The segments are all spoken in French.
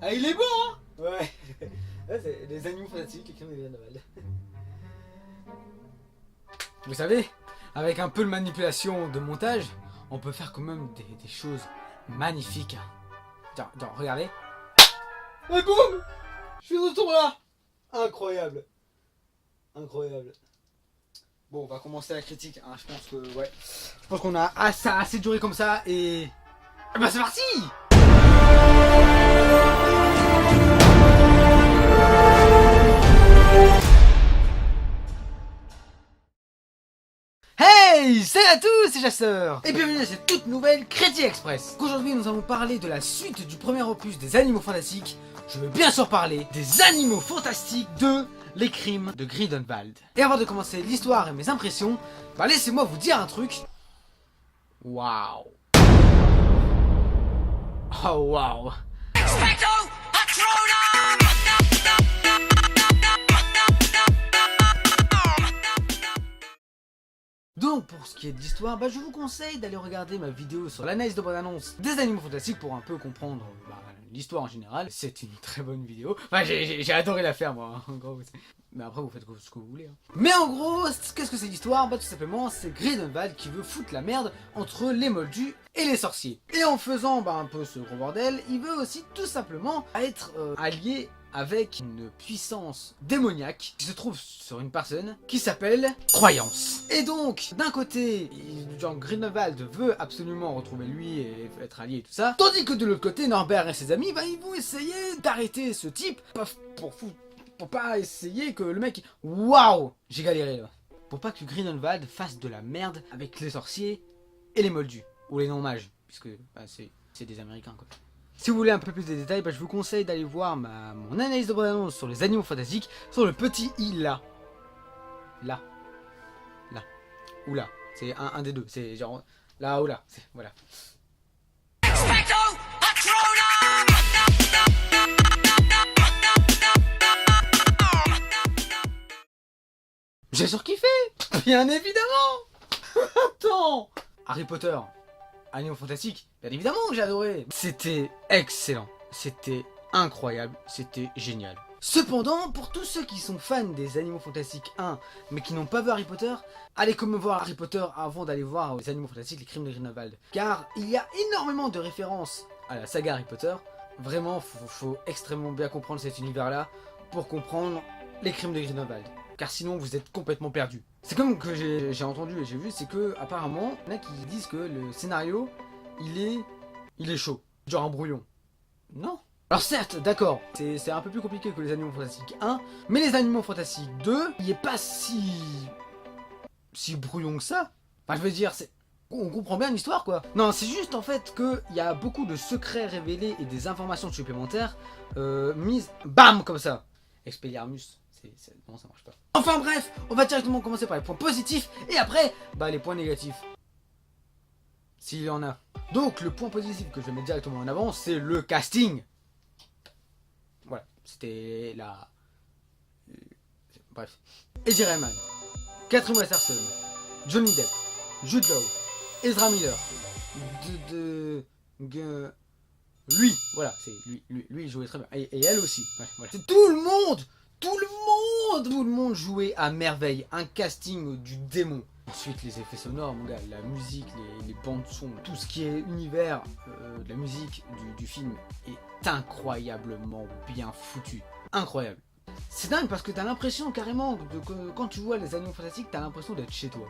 Ah, il est beau, hein? Ouais. C'est les animaux fantastiques, les crimes de Grindelwald. Vous savez, avec un peu de manipulation de montage, on peut faire quand même des choses magnifiques. Tiens, regardez. Et boum! Je suis de retour là! Incroyable. Incroyable. Bon, on va commencer la critique, hein. Je pense que, ouais. Je pense qu'on a assez duré comme ça et... Bah c'est parti! Hey, salut à tous, c'est Chasseur et bienvenue dans cette toute nouvelle Critique Express. Aujourd'hui nous allons parler de la suite du premier opus des Animaux Fantastiques. Je veux bien sûr parler des Animaux Fantastiques de Les Crimes de Grindelwald. Et avant de commencer l'histoire et mes impressions, bah laissez-moi vous dire un truc. Waouh. Oh waouh. Donc pour ce qui est de l'histoire, bah, je vous conseille d'aller regarder ma vidéo sur l'analyse de bande-annonce des Animaux Fantastiques pour un peu comprendre l'histoire en général. C'est une très bonne vidéo. Enfin j'ai adoré la faire moi, en gros. Mais après vous faites ce que vous voulez. Hein. Mais en gros, qu'est-ce que c'est l'histoire? Bah tout simplement c'est Grindelwald qui veut foutre la merde entre les moldus et les sorciers. Et en faisant un peu ce gros bordel, il veut aussi tout simplement être allié avec une puissance démoniaque qui se trouve sur une personne qui s'appelle Croyance. Et donc, d'un côté, Grindelwald veut absolument retrouver lui et être allié et tout ça, tandis que de l'autre côté, Norbert et ses amis, bah, ils vont essayer d'arrêter ce type pour pas essayer que le mec... Waouh, j'ai galéré là. Pour pas que Grindelwald fasse de la merde avec les sorciers et les moldus, ou les non-mages, puisque bah, c'est des Américains quoi. Si vous voulez un peu plus de détails, bah, je vous conseille d'aller voir mon analyse de bande-annonce sur les Animaux Fantastiques, sur le petit i là. Là. Là. Ou là. C'est un des deux. C'est genre là ou là. Voilà. J'ai surkiffé, bien évidemment. Attends. Harry Potter. Animaux Fantastiques, bien évidemment que j'ai adoré. C'était excellent, c'était incroyable, c'était génial. Cependant, pour tous ceux qui sont fans des Animaux Fantastiques 1, mais qui n'ont pas vu Harry Potter, allez quand même voir Harry Potter avant d'aller voir les Animaux Fantastiques, les Crimes de Grindelwald. Car il y a énormément de références à la saga Harry Potter. Vraiment, faut extrêmement bien comprendre cet univers-là pour comprendre les Crimes de Grindelwald. Car sinon vous êtes complètement perdu. C'est comme que j'ai entendu et j'ai vu, c'est que apparemment, il y en a qui disent que le scénario, il est chaud, genre un brouillon. Non. Alors certes, d'accord, c'est un peu plus compliqué que les Animaux Fantastiques 1, mais les Animaux Fantastiques 2, il est pas si brouillon que ça. Enfin je veux dire, on comprend bien l'histoire quoi. Non, c'est juste en fait qu'il y a beaucoup de secrets révélés et des informations supplémentaires mises, bam, comme ça. Expelliarmus. Non, ça marche pas. Enfin bref, on va directement commencer par les points positifs et après, bah les points négatifs. S'il y en a. Donc le point positif que je vais mettre directement en avant, c'est le casting. Voilà, c'était la... Bref. Eddie Redmayne, Catherine Westerson, Johnny Depp, Jude Law, Ezra Miller, lui, voilà, c'est lui il jouait très bien. Et elle aussi, ouais, voilà. C'est tout le monde jouait à merveille, un casting du démon. Ensuite les effets sonores, mon gars, la musique, les bandes son, tout ce qui est univers de la musique du film est incroyablement bien foutu. Incroyable. C'est dingue parce que t'as l'impression carrément que quand tu vois les Animaux Fantastiques, t'as l'impression d'être chez toi.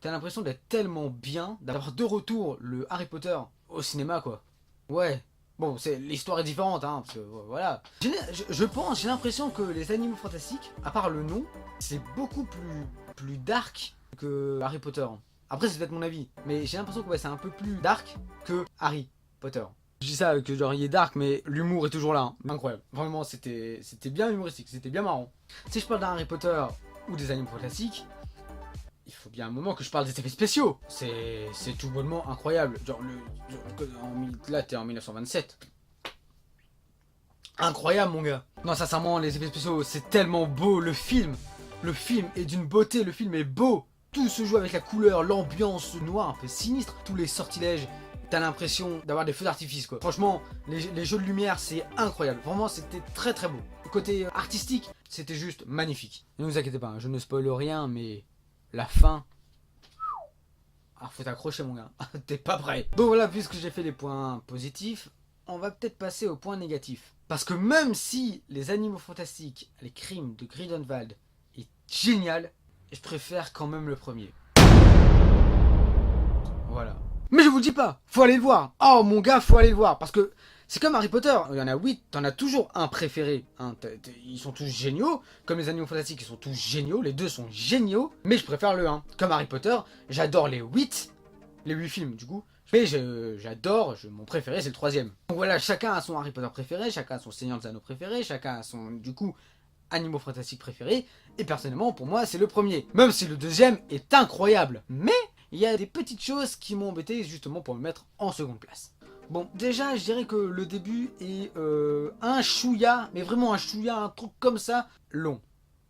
T'as l'impression d'être tellement bien, d'avoir de retour le Harry Potter au cinéma quoi. Ouais. Bon, l'histoire est différente, hein, parce que voilà. Je pense, j'ai l'impression que les Animaux Fantastiques, à part le nom, c'est beaucoup plus dark que Harry Potter. Après, c'est peut-être mon avis, mais j'ai l'impression que ouais, c'est un peu plus dark que Harry Potter. Je dis ça que genre il est dark, mais l'humour est toujours là. Hein. Incroyable. Vraiment, c'était bien humoristique, c'était bien marrant. Si je parle d'un Harry Potter ou des Animaux Fantastiques, il faut bien un moment que je parle des effets spéciaux. C'est tout bonnement incroyable. Genre, là, t'es en 1927. Incroyable, mon gars. Non, sincèrement, les effets spéciaux, c'est tellement beau. Le film est d'une beauté. Le film est beau. Tout se joue avec la couleur, l'ambiance noire, un peu sinistre. Tous les sortilèges t'as l'impression d'avoir des feux d'artifice quoi. Franchement, les jeux de lumière c'est incroyable. Vraiment c'était très très beau. Côté artistique, c'était juste magnifique. Ne vous inquiétez pas, hein, je ne spoil rien, mais la fin... Ah, faut t'accrocher mon gars, t'es pas prêt. Bon voilà, puisque j'ai fait les points positifs, on va peut-être passer aux points négatifs. Parce que même si les Animaux Fantastiques, les Crimes de Grindelwald est génial, je préfère quand même le premier. Voilà. Mais je vous le dis pas, faut aller le voir. Oh mon gars, faut aller le voir. Parce que c'est comme Harry Potter, il y en a 8, t'en as toujours un préféré. Hein. Ils sont tous géniaux. Comme les Animaux Fantastiques, ils sont tous géniaux. Les deux sont géniaux. Mais je préfère le 1. Comme Harry Potter, j'adore les 8. Les 8 films du coup. Mais j'adore, mon préféré c'est le 3e. Donc voilà, chacun a son Harry Potter préféré, chacun a son Seigneur des Anneaux préféré, chacun a son, du coup, Animaux Fantastiques préféré. Et personnellement, pour moi, c'est le premier. Même si le 2e est incroyable. Mais il y a des petites choses qui m'ont embêté justement pour le mettre en seconde place. Bon, déjà, je dirais que le début est un chouïa, mais vraiment un chouïa, un truc comme ça, long.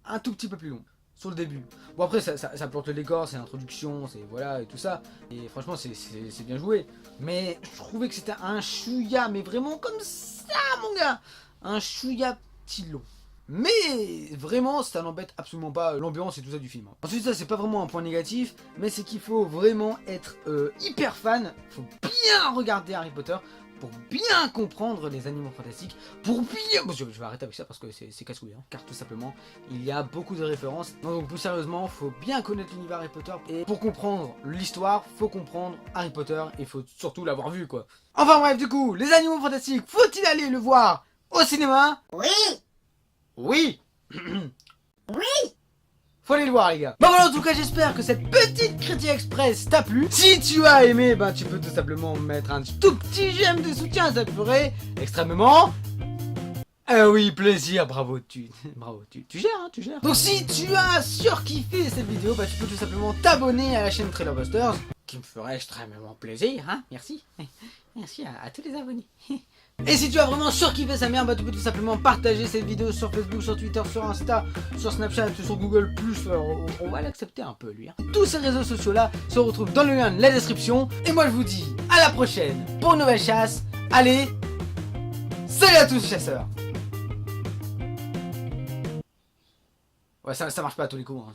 Un tout petit peu plus long. Sur le début. Bon après ça plante le décor, c'est l'introduction, c'est voilà et tout ça. Et franchement c'est bien joué. Mais je trouvais que c'était un chouïa, mais vraiment comme ça mon gars. Un chouïa petit long. Mais vraiment ça n'embête absolument pas l'ambiance et tout ça du film. Ensuite ça c'est pas vraiment un point négatif, mais c'est qu'il faut vraiment être hyper fan. Faut bien regarder Harry Potter pour bien comprendre les Animaux Fantastiques, pour bien... Bon, je vais arrêter avec ça parce que c'est casse-couille, hein, car tout simplement, il y a beaucoup de références. Non, donc plus sérieusement, faut bien connaître l'univers Harry Potter, et pour comprendre l'histoire, faut comprendre Harry Potter, et faut surtout l'avoir vu, quoi. Enfin bref, du coup, les Animaux Fantastiques, faut-il aller le voir au cinéma? Oui. Oui. Oui. Faut aller le voir les gars. Bon voilà, en tout cas j'espère que cette petite critique express t'a plu. Si tu as aimé, ben tu peux tout simplement mettre un tout petit j'aime de soutien, ça te ferait extrêmement... oui, plaisir, bravo, bravo, tu gères, hein, tu gères. Donc si tu as surkiffé cette vidéo, bah tu peux tout simplement t'abonner à la chaîne Trailerbusters, qui me ferait extrêmement plaisir, hein, merci. Merci à tous les abonnés. Et si tu as vraiment surkiffé sa mère, bah tu peux tout simplement partager cette vidéo sur Facebook, sur Twitter, sur Insta, sur Snapchat, sur Google+. On va l'accepter un peu lui. Hein. Tous ces réseaux sociaux là se retrouvent dans le lien de la description. Et moi je vous dis à la prochaine pour une nouvelle chasse. Allez, salut à tous chasseurs. Ouais ça marche pas à tous les coups. Hein,